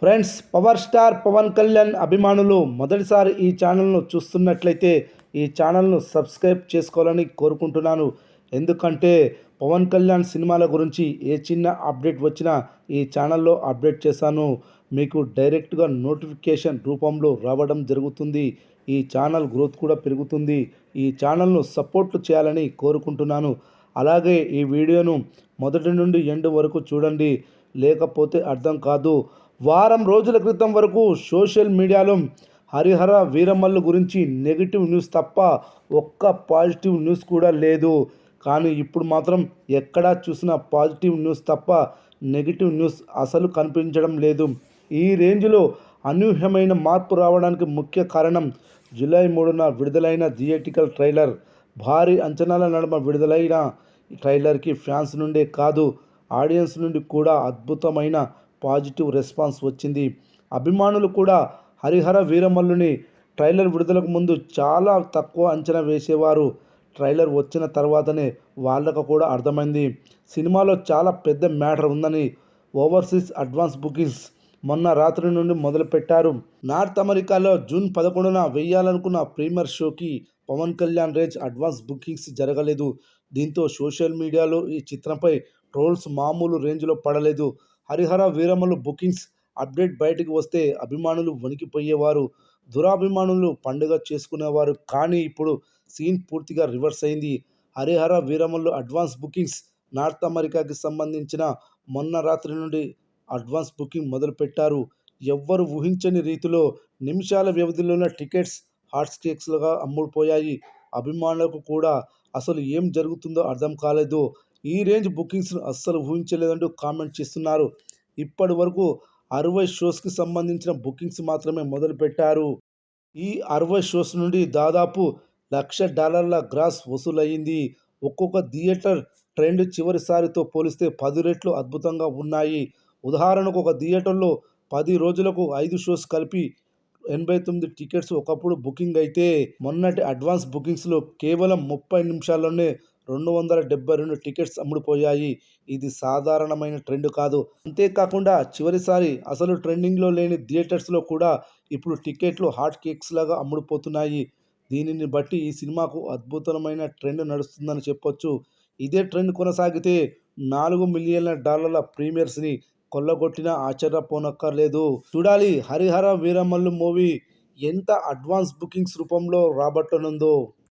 Friends, power star Pawan Kalyan అభిమానులు మొదటిసారి ఈ ఛానల్ను చూస్తున్నట్లయితే ఈ ఛానల్ను సబ్స్క్రైబ్ చేసుకోవాలని కోరుకుంటున్నాను. ఎందుకంటే పవన్ కళ్యాణ్ సినిమాల గురించి ఏ చిన్న అప్డేట్ వచ్చినా ఈ ఛానల్లో అప్డేట్ చేశాను. మీకు డైరెక్ట్గా నోటిఫికేషన్ రూపంలో రావడం జరుగుతుంది. ఈ ఛానల్ గ్రోత్ కూడా పెరుగుతుంది. ఈ ఛానల్ను సపోర్ట్ చేయాలని కోరుకుంటున్నాను. అలాగే ఈ వీడియోను మొదటి నుండి ఎండ్ వరకు చూడండి, లేకపోతే అర్థం కాదు. వారం రోజుల క్రితం వరకు సోషల్ మీడియాలో హరిహర వీరమల్లు గురించి నెగిటివ్ న్యూస్ తప్ప ఒక్క పాజిటివ్ న్యూస్ కూడా లేదు. కానీ ఇప్పుడు మాత్రం ఎక్కడా చూసిన పాజిటివ్ న్యూస్ తప్ప నెగిటివ్ న్యూస్ అసలు కనిపించడం లేదు. ఈ రేంజ్లో అనూహ్యమైన మార్పు రావడానికి ముఖ్య కారణం జూలై 3న విడుదలైన థియేట్రికల్ ట్రైలర్. భారీ అంచనాల నడుమ విడుదలైన ట్రైలర్కి ఫ్యాన్స్ నుండే కాదు, ఆడియన్స్ నుండి కూడా అద్భుతమైన పాజిటివ్ రెస్పాన్స్ వచ్చింది. అభిమానులు కూడా హరిహర వీరమల్లుని ట్రైలర్ విడుదలకు ముందు చాలా తక్కువ అంచనా వేసేవారు. ట్రైలర్ వచ్చిన తర్వాతనే వాళ్ళకు కూడా అర్థమైంది సినిమాలో చాలా పెద్ద మ్యాటర్ ఉందని. ఓవర్సీస్ అడ్వాన్స్ బుకింగ్స్ మొన్న రాత్రి నుండి మొదలుపెట్టారు. నార్త్ అమెరికాలో జూన్ 11న వేయాలనుకున్న ప్రీమియర్ షోకి Pawan Kalyan range advance bookings జరగలేదు. దీంతో సోషల్ మీడియాలో ఈ చిత్రంపై ట్రోల్స్ మామూలు రేంజ్లో పడలేదు. హరిహర వీరమల్లు బుకింగ్స్ అప్డేట్ బయటికి వస్తే అభిమానులు వణికిపోయేవారు, దురాభిమానులు పండుగ చేసుకునేవారు. కానీ ఇప్పుడు సీన్ పూర్తిగా రివర్స్ అయింది. Harihara Veeramallu advance bookings north అమెరికాకి సంబంధించిన మొన్న రాత్రి నుండి అడ్వాన్స్ బుకింగ్ మొదలుపెట్టారు. ఎవ్వరు ఊహించని రీతిలో నిమిషాల వ్యవధిలోనే టికెట్స్ హాట్ కేక్స్లుగా అమ్ముడుపోయాయి. అభిమానులకు కూడా అసలు ఏం జరుగుతుందో అర్థం కాలేదు. ఈ రేంజ్ బుకింగ్స్ అస్సలు ఊహించలేదంటూ కామెంట్ చేస్తున్నారు. ఇప్పటి వరకు 60 షోస్కి సంబంధించిన బుకింగ్స్ మాత్రమే మొదలుపెట్టారు. ఈ 60 షోస్ నుండి దాదాపు $1,00,000 గ్రాస్ వసూలయ్యింది. ఒక్కొక్క థియేటర్ ట్రెండ్ చివరిసారితో పోలిస్తే 10 రెట్లు అద్భుతంగా ఉన్నాయి. ఉదాహరణకు ఒక థియేటర్లో 10 రోజులకు 5 షోస్ కలిపి 89 టికెట్స్ ఒకప్పుడు బుకింగ్ అయితే, మొన్నటి అడ్వాన్స్ బుకింగ్స్లో కేవలం 30 నిమిషాల్లోనే 272 టికెట్స్ అమ్ముడుపోయాయి. ఇది సాధారణమైన ట్రెండ్ కాదు. అంతేకాకుండా చివరిసారి అసలు ట్రెండింగ్లో లేని థియేటర్స్లో కూడా ఇప్పుడు టికెట్లు హాట్ కేక్స్ లాగా అమ్ముడుపోతున్నాయి. దీనిని బట్టి ఈ సినిమాకు అద్భుతమైన ట్రెండ్ నడుస్తుందని చెప్పొచ్చు. ఇదే ట్రెండ్ కొనసాగితే $4 మిలియన్ల ప్రీమియర్స్ని కొల్లగొట్టినా ఆశ్చర్యపోనక్కర్లేదు. చూడాలి హరిహర వీరమల్లు మూవీ ఎంత అడ్వాన్స్ బుకింగ్స్ రూపంలో రాబట్టనుందో.